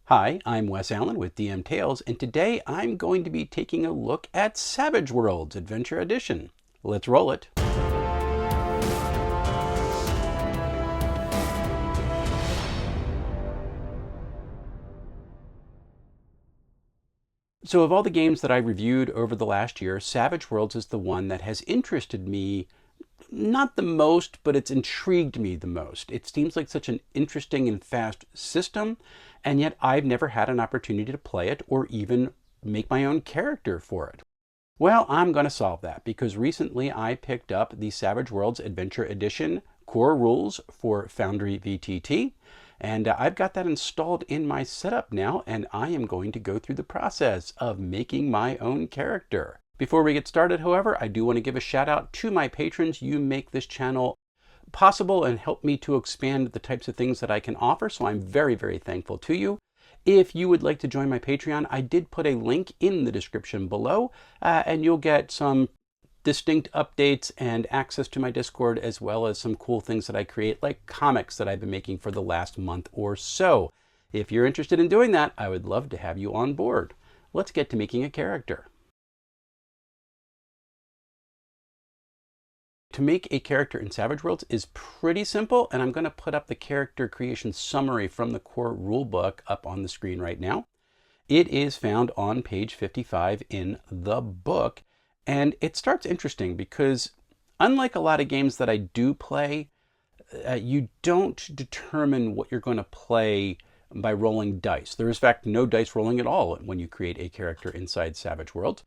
Hi, I'm Wes Allen with DM Tales, and today I'm going to be taking a look at Savage Worlds Adventure Edition. Let's roll it. So of all the games that I reviewed over the last year, Savage Worlds is the one that has interested me not the most, but it's intrigued me the most. It seems like such an interesting and fast system, and yet I've never had an opportunity to play it or even make my own character for it. Well, I'm going to solve that because recently I picked up the Savage Worlds Adventure Edition core rules for Foundry VTT, and I've got that installed in my setup now, and I am going to go through the process of making my own character. Before we get started, however, I do want to give a shout out to my patrons. You make this channel possible and help me to expand the types of things that I can offer, so I'm very, very thankful to you. If you would like to join my Patreon, I did put a link in the description below, and you'll get some distinct updates and access to my Discord, as well as some cool things that I create, like comics that I've been making for the last month or so. If you're interested in doing that, I would love to have you on board. Let's get to making a character. To make a character in Savage Worlds is pretty simple, and I'm going to put up the character creation summary from the core rulebook up on the screen right now. It is found on page 55 in the book, and it starts interesting because unlike a lot of games that I do play, you don't determine what you're going to play by rolling dice. There is, in fact, no dice rolling at all when you create a character inside Savage Worlds.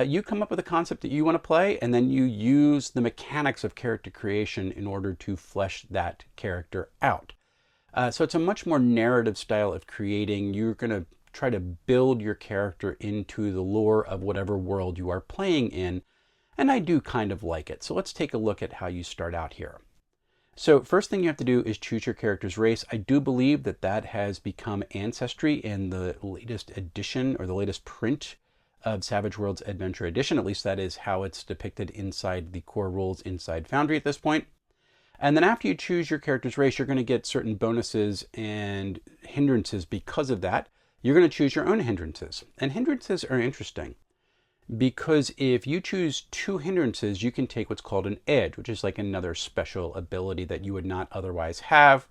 You come up with a concept that you want to play, and then you use the mechanics of character creation in order to flesh that character out. So it's a much more narrative style of creating. You're going to try to build your character into the lore of whatever world you are playing in, and I do kind of like it. So let's take a look at how you start out here. So first thing you have to do is choose your character's race. I do believe that that has become Ancestry in the latest edition or the latest print of Savage Worlds Adventure Edition. At least that is how it's depicted inside the core rules inside Foundry at this point. And then after you choose your character's race, you're going to get certain bonuses and hindrances because of that. You're going to choose your own hindrances. And hindrances are interesting because if you choose 2 hindrances, you can take what's called an edge, which is like another special ability that you would not otherwise have.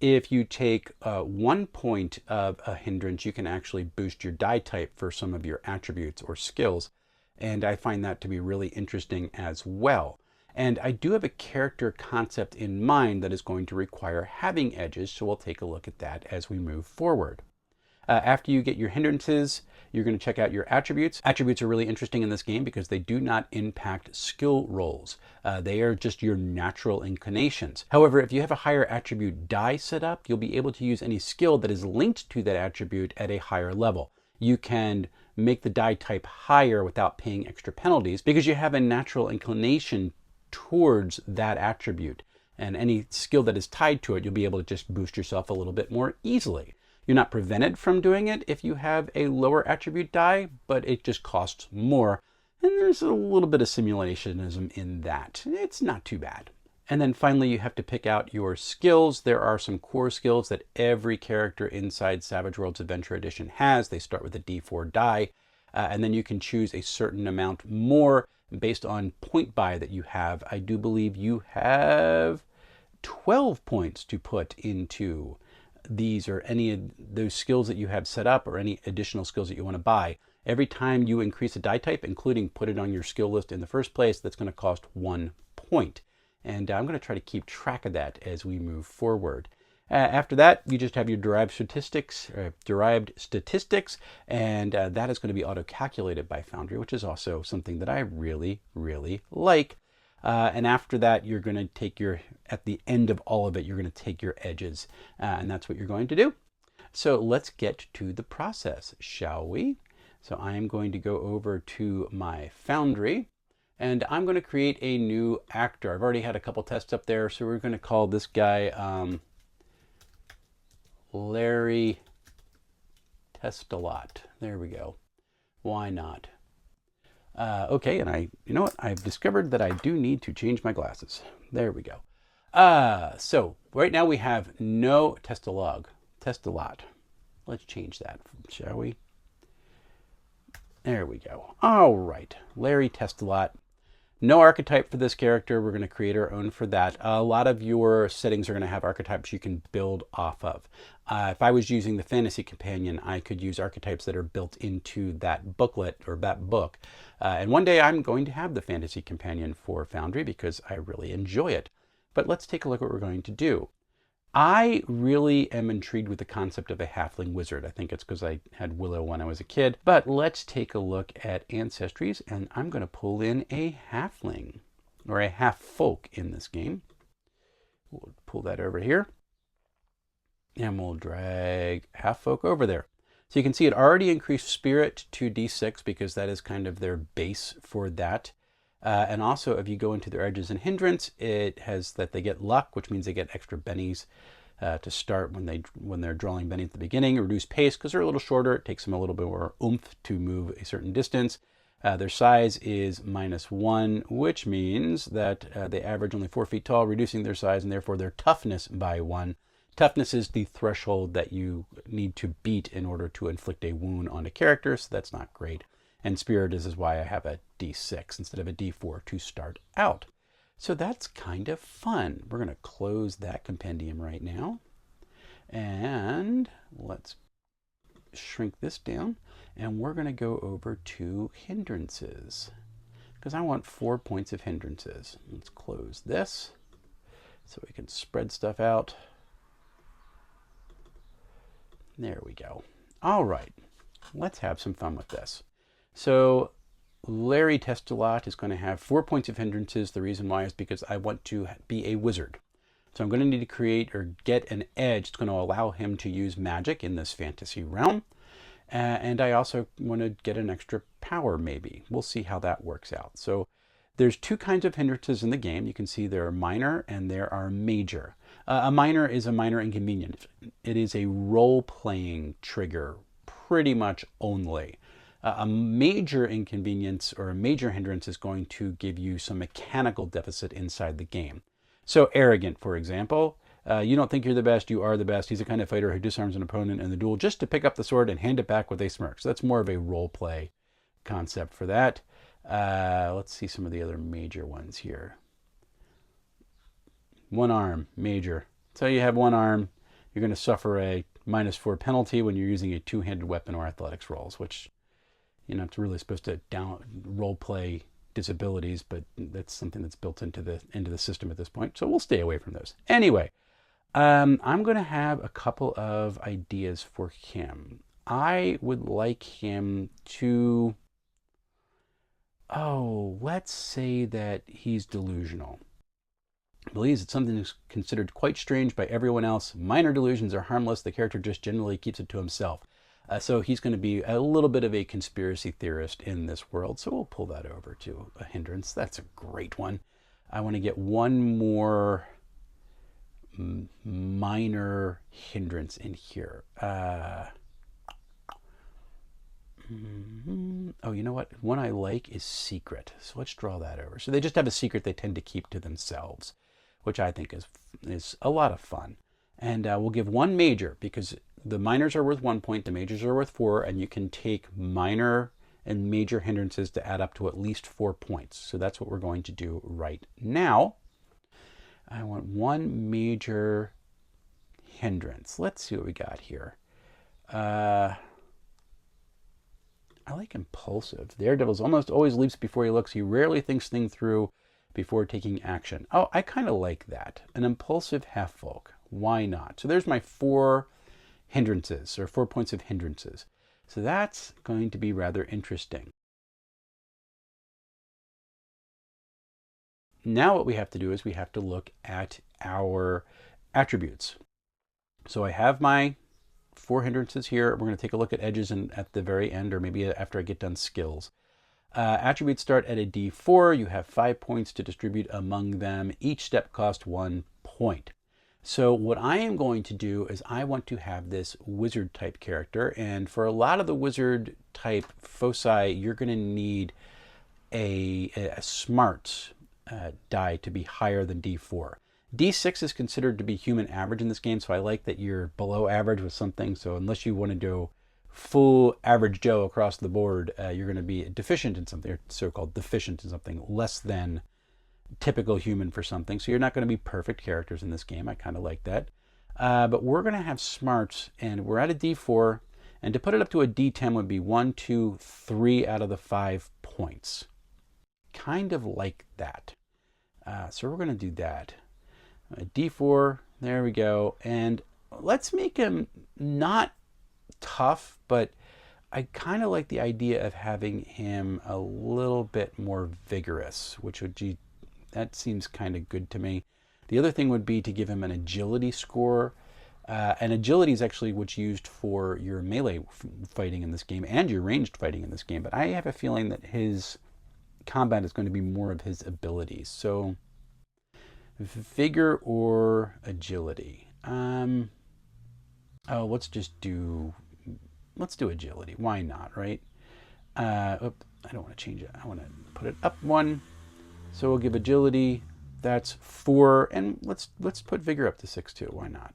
If you take 1 point of a hindrance, you can actually boost your die type for some of your attributes or skills. And I find that to be really interesting as well. And I do have a character concept in mind that is going to require having edges, so we'll take a look at that as we move forward. After you get your hindrances, you're going to check out your attributes. Attributes are really interesting in this game because they do not impact skill rolls. They are just your natural inclinations. However, if you have a higher attribute die set up, you'll be able to use any skill that is linked to that attribute at a higher level. You can make the die type higher without paying extra penalties because you have a natural inclination towards that attribute. And any skill that is tied to it, you'll be able to just boost yourself a little bit more easily. You're not prevented from doing it if you have a lower attribute die, but it just costs more. And there's a little bit of simulationism in that. It's not too bad. And then finally, you have to pick out your skills. There are some core skills that every character inside Savage Worlds Adventure Edition has. They start with a D4 die, and then you can choose a certain amount more based on point buy that you have. I do believe you have 12 points to put into these or any of those skills that you have set up or any additional skills that you want to buy. Every time you increase a die type, including put it on your skill list in the first place, that's going to cost 1 point. And I'm going to try to keep track of that as we move forward. After that, you just have your derived statistics, and that is going to be auto-calculated by Foundry, which is also something that I really, really like. And after that, you're going to take at the end of all of it, you're going to take your edges, and that's what you're going to do. So let's get to the process, shall we? So I'm going to go over to my Foundry, and I'm going to create a new actor. I've already had a couple tests up there, so we're going to call this guy Larry Testalot. There we go. Why not? Okay, and you know what? I've discovered that I do need to change my glasses. There we go. So right now we have no Testalot. Let's change that, shall we? There we go. All right, Larry Testelot. No archetype for this character. We're going to create our own for that. A lot of your settings are going to have archetypes you can build off of. If I was using the Fantasy Companion, I could use archetypes that are built into that booklet or that book. And one day I'm going to have the Fantasy Companion for Foundry because I really enjoy it. But let's take a look at what we're going to do. I really am intrigued with the concept of a halfling wizard. I think it's because I had Willow when I was a kid. But let's take a look at Ancestries, and I'm going to pull in a halfling, or a half folk in this game. We'll pull that over here, and we'll drag half folk over there. So you can see it already increased spirit to D6 because that is kind of their base for that. And also, if you go into their edges and hindrance, it has that they get luck, which means they get extra bennies to start when they're drawing bennies at the beginning. Reduce pace because they're a little shorter. It takes them a little bit more oomph to move a certain distance. Their size is -1, which means that they average only 4 feet tall, reducing their size and therefore their toughness by 1. Toughness is the threshold that you need to beat in order to inflict a wound on a character, so that's not great. And spirit is why I have a D6 instead of a D4 to start out. So that's kind of fun. We're going to close that compendium right now. And let's shrink this down. And we're going to go over to hindrances because I want 4 points of hindrances. Let's close this so we can spread stuff out. There we go. All right, let's have some fun with this. So Larry Testelot is going to have 4 points of hindrances. The reason why is because I want to be a wizard. So I'm going to need to create or get an edge that's going to allow him to use magic in this fantasy realm. And I also want to get an extra power maybe. We'll see how that works out. So there's 2 kinds of hindrances in the game. You can see there are minor and there are major. A minor is a minor inconvenience. It is a role-playing trigger pretty much only. A major inconvenience or a major hindrance is going to give you some mechanical deficit inside the game. So arrogant, for example, you don't think you're the best, you are the best. He's the kind of fighter who disarms an opponent in the duel just to pick up the sword and hand it back with a smirk. So that's more of a role play concept for that. Let's see some of the other major ones here. 1 arm, major. So you have 1 arm, you're going to suffer a -4 penalty when you're using a 2-handed weapon or athletics rolls, which it's really supposed to role play disabilities, but that's something that's built into the system at this point. So we'll stay away from those. Anyway, I'm going to have a couple of ideas for him. I would like him to, let's say that he's delusional. Believes that something is considered quite strange by everyone else. Minor delusions are harmless. The character just generally keeps it to himself. So he's going to be a little bit of a conspiracy theorist in this world. So we'll pull that over to a hindrance. That's a great one. I want to get 1 more minor hindrance in here. Oh, you know what? One I like is secret. So let's draw that over. So they just have a secret they tend to keep to themselves, which I think is a lot of fun. And we'll give 1 major because the minors are worth 1 point, the majors are worth 4, and you can take minor and major hindrances to add up to at least 4 points. So that's what we're going to do right now. I want 1 major hindrance. Let's see what we got here. I like impulsive. The Daredevil's almost always leaps before he looks. He rarely thinks things through before taking action. Oh, I kind of like that. An impulsive half-folk. Why not? So there's my 4 hindrances, or 4 points of hindrances. So that's going to be rather interesting. Now what we have to do is we have to look at our attributes. So I have my 4 hindrances here. We're going to take a look at edges at the very end, or maybe after I get done skills. Attributes start at a D4. You have 5 points to distribute among them. Each step costs 1 point. So what I am going to do is I want to have this wizard type character, and for a lot of the wizard type foci, you're going to need a smart die to be higher than D4. D6 is considered to be human average in this game, so I like that you're below average with something. So unless you want to do full average Joe across the board, you're going to be deficient in something, or so-called deficient in something, less than typical human for something. So you're not going to be perfect characters in this game. I kind of like that. But we're going to have smarts, and we're at a D4, and to put it up to a D10 would be 1, 2, 3 out of the 5 points. Kind of like that. So we're going to do that. A D4, there we go. And let's make him not tough, but I kind of like the idea of having him a little bit more vigorous, which would be, that seems kind of good to me. The other thing would be to give him an agility score. And agility is actually what's used for your melee fighting in this game and your ranged fighting in this game. But I have a feeling that his combat is going to be more of his abilities. So vigor or agility. Oh, let's do agility. Why not, right? I don't want to change it. I want to put it up 1. So we'll give agility. That's 4, and let's put vigor up to 6 too. Why not?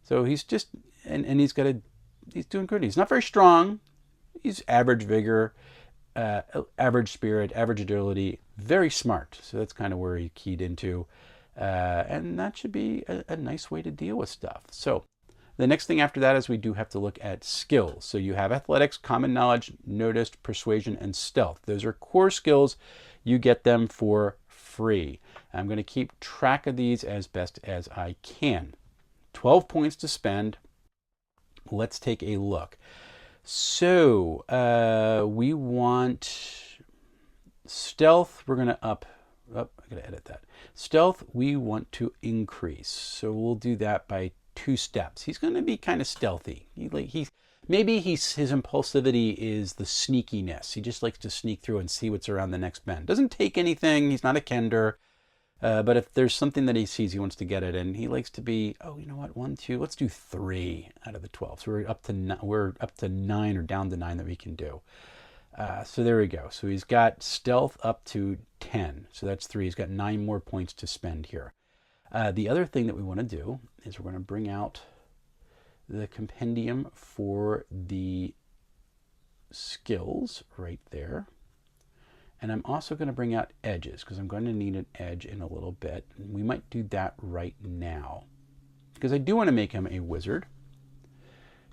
So he's just and he's doing good. He's not very strong. He's average vigor, average spirit, average agility, very smart. So that's kind of where he keyed into. And that should be a nice way to deal with stuff. So the next thing after that is we do have to look at skills. So you have athletics, common knowledge, notice, persuasion, and stealth. Those are core skills. You get them for free. I'm going to keep track of these as best as I can. 12 points to spend. Let's take a look. So we want stealth. We're going to up. Oh, I got to edit that. Stealth, we want to increase. So we'll do that by 2 steps. He's going to be kind of stealthy. Maybe his impulsivity is the sneakiness. He just likes to sneak through and see what's around the next bend. Doesn't take anything. He's not a Kender. But if there's something that he sees, he wants to get it. And he likes to be, oh, you know what? 1, 2, let's do 3 out of the 12. So we're up to 9 or down to 9 that we can do. So there we go. So he's got stealth up to 10. So that's 3. He's got 9 more points to spend here. The other thing that we want to do is we're going to bring out the compendium for the skills right there. And I'm also going to bring out edges because I'm going to need an edge in a little bit. And we might do that right now because I do want to make him a wizard.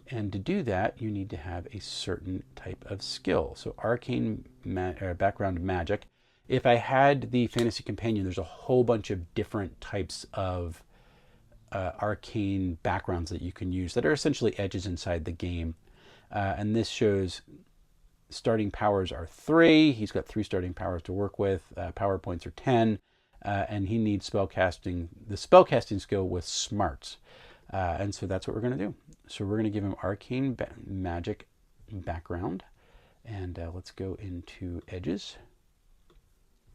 And to do that, you need to have a certain type of skill. So arcane background magic. If I had the fantasy companion, there's a whole bunch of different types of arcane backgrounds that you can use that are essentially edges inside the game. And this shows starting powers are 3. He's got 3 starting powers to work with. Power points are 10. And he needs the spellcasting skill with smarts. And so that's what we're going to do. So we're going to give him arcane magic background. And let's go into edges.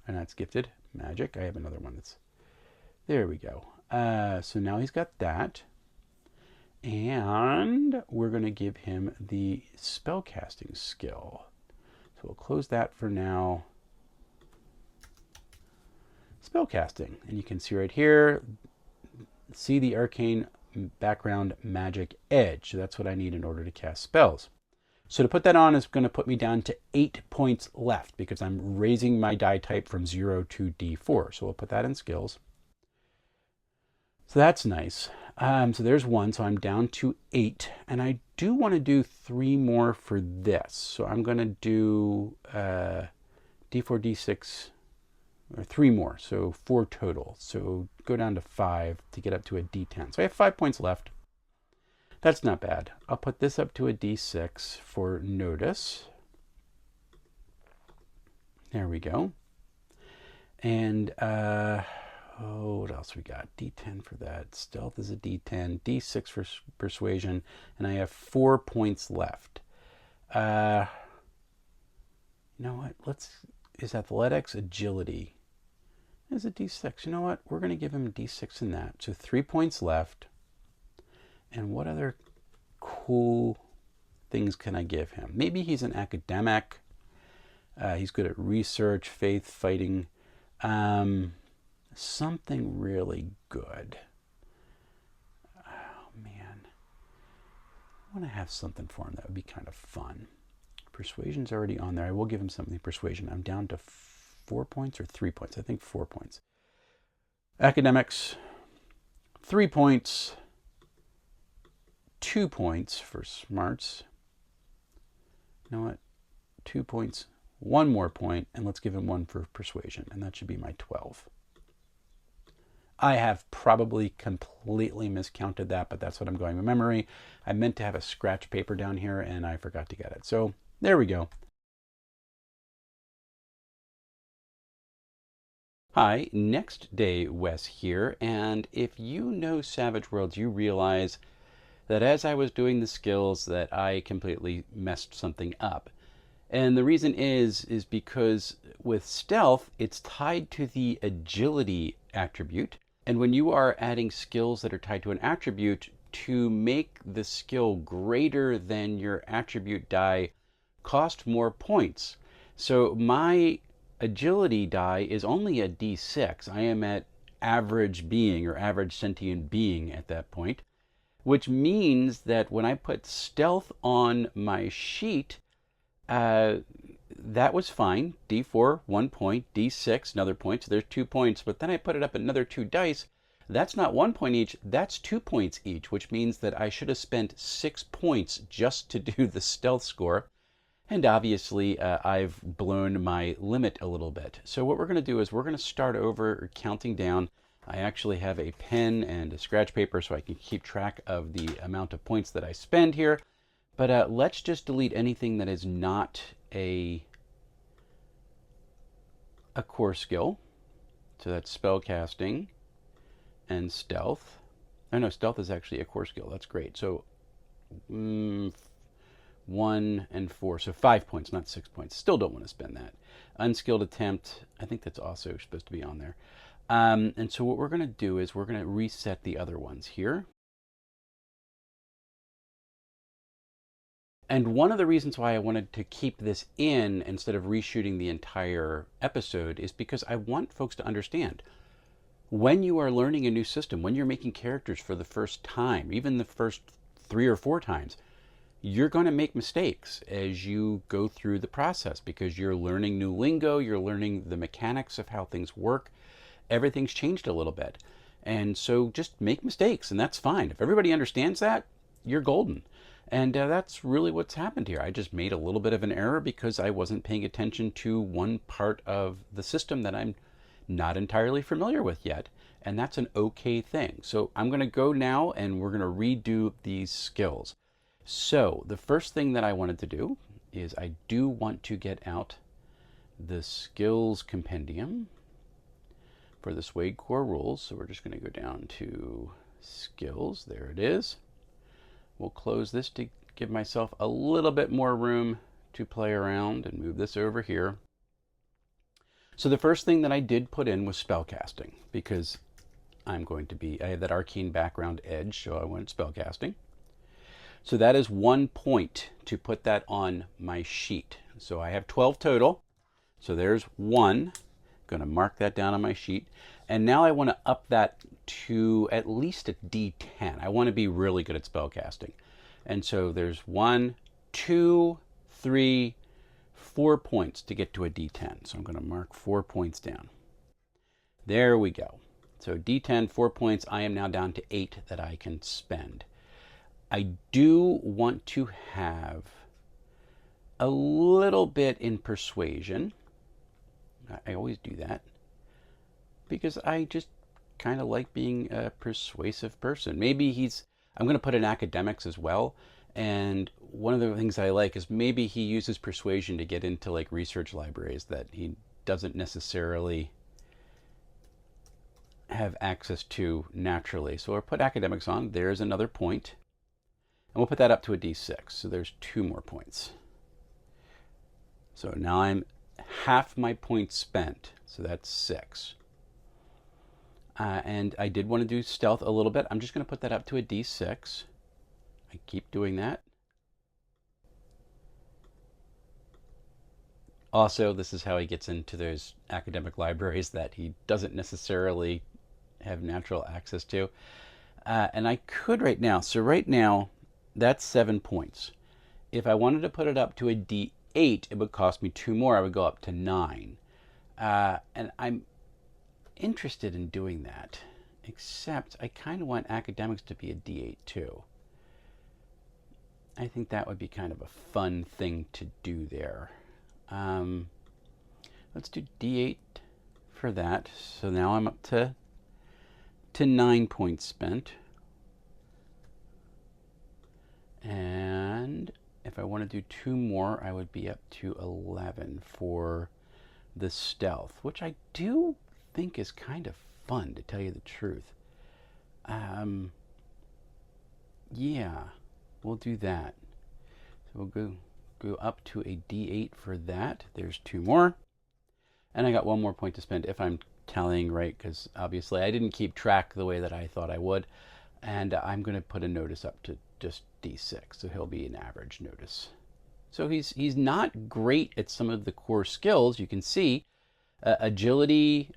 And that's gifted magic. I have another one that's, there we go. So now he's got that. And we're going to give him the spellcasting skill. So we'll close that for now. Spellcasting. And you can see right here, see the arcane background magic edge. So that's what I need in order to cast spells. So to put that on is going to put me down to 8 points left because I'm raising my die type from 0 to D4. So we'll put that in skills. So that's nice. So there's 1. So I'm down to 8. And I do want to do 3 more for this. So I'm going to do D4, D6, or 3 more. So 4 total. So go down to 5 to get up to a D10. So I have 5 points left. That's not bad. I'll put this up to a D6 for notice. There we go. And what else we got? D10 for that. Stealth is a D10. D6 for persuasion. And I have 4 points left. You know what? Is athletics, agility. Is a D6. You know what? We're going to give him a D6 in that. So 3 points left. And what other cool things can I give him? Maybe he's an academic. He's good at research, faith, fighting. something really good. Oh man, I want to have something for him that would be kind of fun. Persuasion's already on there. I will give him something persuasion. I'm down to 4 points or 3 points. I think 4 points. Academics, 3 points, 2 points for smarts. You know what? 2 points, 1 more point, and let's give him 1 for persuasion, and that should be my 12. I have probably completely miscounted that, but that's what I'm going with memory. I meant to have a scratch paper down here, and I forgot to get it. So there we go. Hi, next day Wes here, and if you know Savage Worlds, you realize that as I was doing the skills that I completely messed something up. And the reason is because with stealth, it's tied to the agility attribute. And when you are adding skills that are tied to an attribute, to make the skill greater than your attribute die cost more points. So my agility die is only a D6. I am at average being or average sentient being at that point, which means that when I put stealth on my sheet, that was fine. D4, 1 point, D6, another point, so there's 2 points. But then I put it up another 2 dice. That's not 1 point each, that's 2 points each, which means that I should have spent 6 points just to do the stealth score. And obviously, I've blown my limit a little bit. So what we're going to do is we're going to start over counting down. I actually have a pen and a scratch paper so I can keep track of the amount of points that I spend here. But let's just delete anything that is not a core skill. So that's spellcasting and stealth. Oh no, stealth is actually a core skill. That's great. So 1 and 4, so 5 points, not 6 points. Still don't want to spend that. Unskilled attempt, I think that's also supposed to be on there. And so what we're going to do is we're going to reset the other ones here. And one of the reasons why I wanted to keep this in instead of reshooting the entire episode is because I want folks to understand when you are learning a new system, when you're making characters for the first time, even the first 3 or 4 times, you're going to make mistakes as you go through the process because you're learning new lingo, you're learning the mechanics of how things work. Everything's changed a little bit. And so just make mistakes, and that's fine. If everybody understands that, you're golden. And that's really what's happened here. I just made a little bit of an error because I wasn't paying attention to one part of the system that I'm not entirely familiar with yet. And that's an okay thing. So I'm going to go now and we're going to redo these skills. So the first thing that I wanted to do is I do want to get out the skills compendium for the SWADE core rules. So we're just going to go down to skills. There it is. We'll close this to give myself a little bit more room to play around and move this over here. So the first thing that I did put in was spellcasting because I have that arcane background edge, so I went spellcasting. So that is 1 point to put that on my sheet. So I have 12 total. So there's 1. Going to mark that down on my sheet. And now I want to up that to at least a D10. I want to be really good at spellcasting. And so there's 1, 2, 3, 4 points to get to a D10. So I'm going to mark 4 points down. There we go. So D10, 4 points. I am now down to 8 that I can spend. I do want to have a little bit in persuasion. I always do that because I just kind of like being a persuasive person. Maybe I'm going to put in academics as well. And one of the things I like is maybe he uses persuasion to get into like research libraries that he doesn't necessarily have access to naturally. So we'll put academics on. There's another point. And we'll put that up to a D6. So there's 2 more points. So now I'm half my points spent. So that's 6. And I did want to do stealth a little bit. I'm just going to put that up to a D6. I keep doing that. Also, this is how he gets into those academic libraries that he doesn't necessarily have natural access to. And I could right now. So right now, that's 7 points. If I wanted to put it up to a D8, it would cost me 2 more. I would go up to 9. And I'm interested in doing that, except I kind of want academics to be a D8 too. I think that would be kind of a fun thing to do there. Let's do D8 for that. So now I'm up to 9 points spent. And if I want to do 2 more, I would be up to 11 for the stealth, which I do think is kind of fun, to tell you the truth. Yeah, we'll do that. So we'll go up to a D8 for that. There's 2 more. And I got 1 more point to spend if I'm tallying right, because obviously I didn't keep track the way that I thought I would. And I'm going to put a notice up to just D6, so he'll be an average notice. So he's not great at some of the core skills. You can see agility,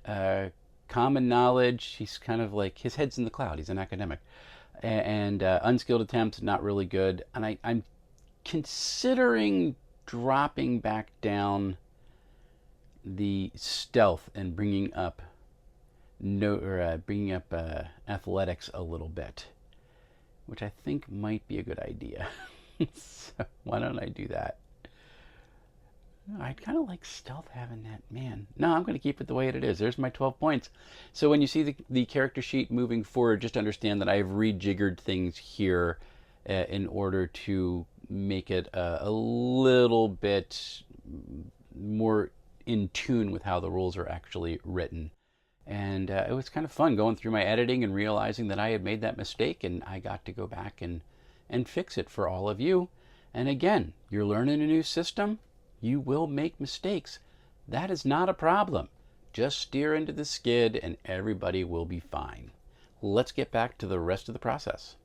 common knowledge. He's kind of like, his head's in the cloud. He's an academic. And unskilled attempts, not really good. And I'm considering dropping back down the stealth and bringing up athletics a little bit, which I think might be a good idea. So why don't I do that? I'd kind of like stealth having that, man. No, I'm going to keep it the way it is. There's my 12 points. So when you see the character sheet moving forward, just understand that I've rejiggered things here in order to make it a little bit more in tune with how the rules are actually written. And it was kind of fun going through my editing and realizing that I had made that mistake, and I got to go back and fix it for all of you. And again, you're learning a new system. You will make mistakes. That is not a problem. Just steer into the skid and everybody will be fine. Let's get back to the rest of the process.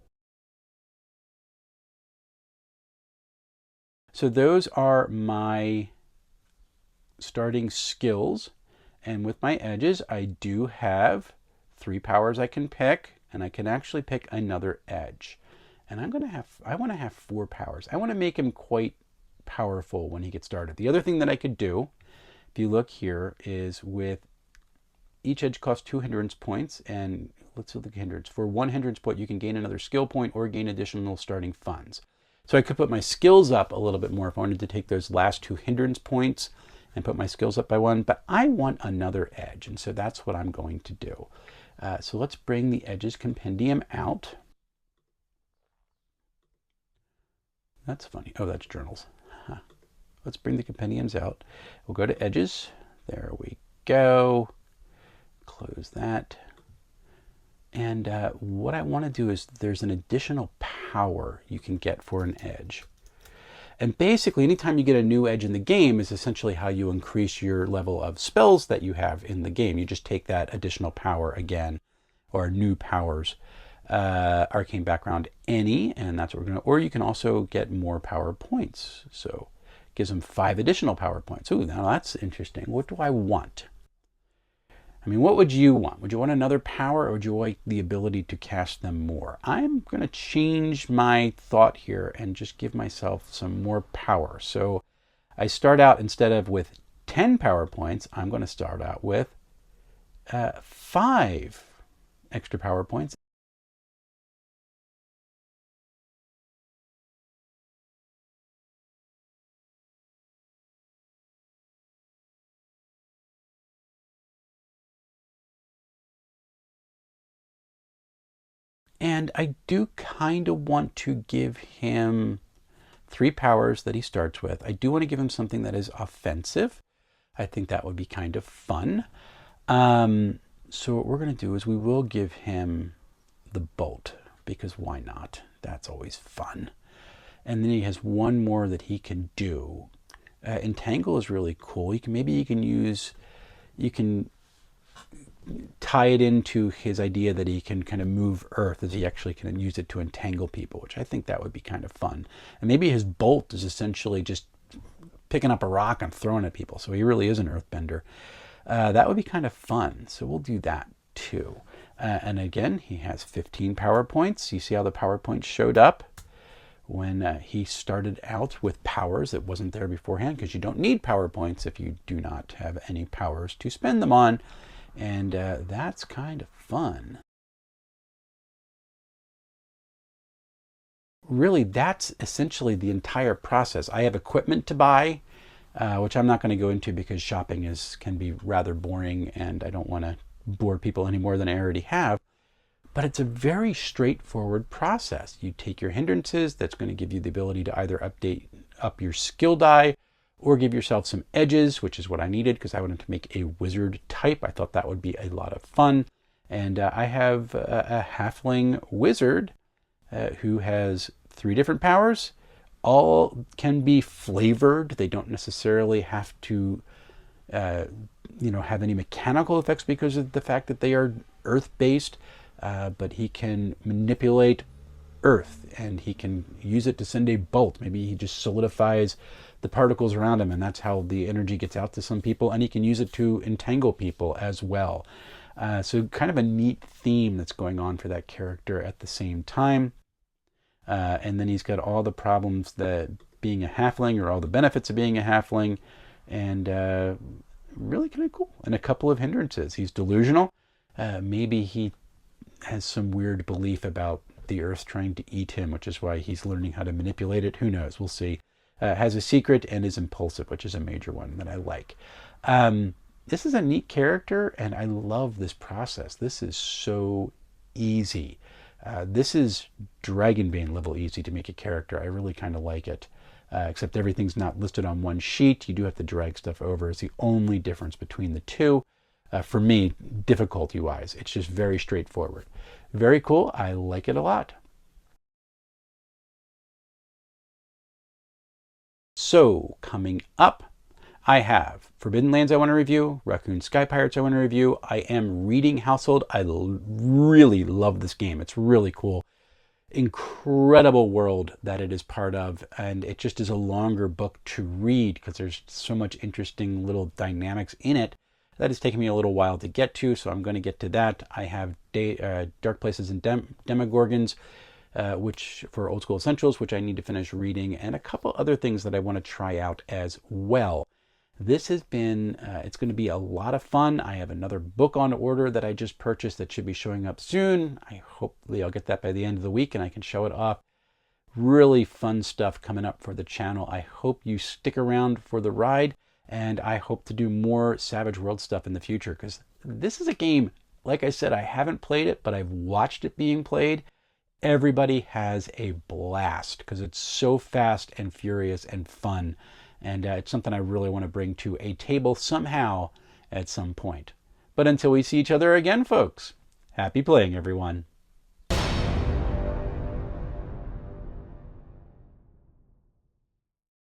So those are my starting skills. And with my edges, I do have 3 powers I can pick, and I can actually pick another edge. And I want to have 4 powers. I want to make him quite powerful when he gets started. The other thing that I could do, if you look here, is with each edge costs 2 hindrance points, and let's look at hindrance. For 1 hindrance point, you can gain another skill point or gain additional starting funds. So I could put my skills up a little bit more if I wanted to take those last 2 hindrance points and put my skills up by 1, but I want another edge, and so that's what I'm going to do. So let's bring the Edges compendium out. That's funny. Oh, that's journals. Huh. Let's bring the compendiums out. We'll go to Edges. There we go. Close that. And what I want to do is there's an additional power you can get for an edge. And basically, anytime you get a new edge in the game is essentially how you increase your level of spells that you have in the game. You just take that additional power again, or new powers. Arcane background, any, and that's what we're going to, or you can also get more power points. So it gives them 5 additional power points. Ooh, now that's interesting. What do I want? I mean, what would you want? Would you want another power, or would you like the ability to cast them more? I'm going to change my thought here and just give myself some more power. So I start out, instead of with 10 power points, I'm going to start out with 5 extra power points. And I do kind of want to give him 3 powers that he starts with. I do want to give him something that is offensive. I think that would be kind of fun. So what we're going to do is we will give him the Bolt, because why not? That's always fun. And then he has 1 more that he can do. Entangle is really cool. Maybe you can tie it into his idea that he can kind of move Earth, as he actually can use it to entangle people, which I think that would be kind of fun. And maybe his Bolt is essentially just picking up a rock and throwing at people. So he really is an earthbender. That would be kind of fun. So we'll do that too. And again, he has 15 power points. You see how the power points showed up when he started out with powers that wasn't there beforehand, because you don't need power points if you do not have any powers to spend them on. And that's kind of fun. Really, that's essentially the entire process. I have equipment to buy, which I'm not going to go into because shopping can be rather boring, and I don't want to bore people any more than I already have. But it's a very straightforward process. You take your hindrances, that's going to give you the ability to either update up your skill die or give yourself some edges, which is what I needed because I wanted to make a wizard type. I thought that would be a lot of fun. And I have a halfling wizard who has 3 different powers. All can be flavored. They don't necessarily have to have any mechanical effects because of the fact that they are earth-based, but he can manipulate earth and he can use it to send a bolt. Maybe he just solidifies the particles around him and that's how the energy gets out to some people, and he can use it to entangle people as well. So kind of a neat theme that's going on for that character at the same time. And then he's got all the problems that being a halfling, or all the benefits of being a halfling, and really kind of cool. And a couple of hindrances. He's delusional. Maybe he has some weird belief about the earth trying to eat him, which is why he's learning how to manipulate it. Who knows? We'll see. Has a secret and is impulsive, which is a major one that I like. This is a neat character, and I love this process. This is so easy. This is Dragonbane level easy to make a character. I really kind of like it. Except everything's not listed on one sheet. You do have to drag stuff over. It's the only difference between the two. For me, difficulty-wise, it's just very straightforward. Very cool. I like it a lot. So, coming up, I have Forbidden Lands I want to review, Raccoon Sky Pirates I want to review. I am reading Household. I really love this game. It's really cool. Incredible world that it is part of, and it just is a longer book to read because there's so much interesting little dynamics in it. That has taken me a little while to get to, so I'm going to get to that. I have Dark Places and Demogorgons, which for Old School Essentials, which I need to finish reading, and a couple other things that I want to try out as well. This has been, it's going to be a lot of fun. I have another book on order that I just purchased that should be showing up soon. Hopefully I'll get that by the end of the week and I can show it off. Really fun stuff coming up for the channel. I hope you stick around for the ride, and I hope to do more Savage World stuff in the future, because this is a game, like I said, I haven't played it, but I've watched it being played. Everybody has a blast because it's so fast and furious and fun. And it's something I really want to bring to a table somehow at some point. But until we see each other again, folks, happy playing, everyone.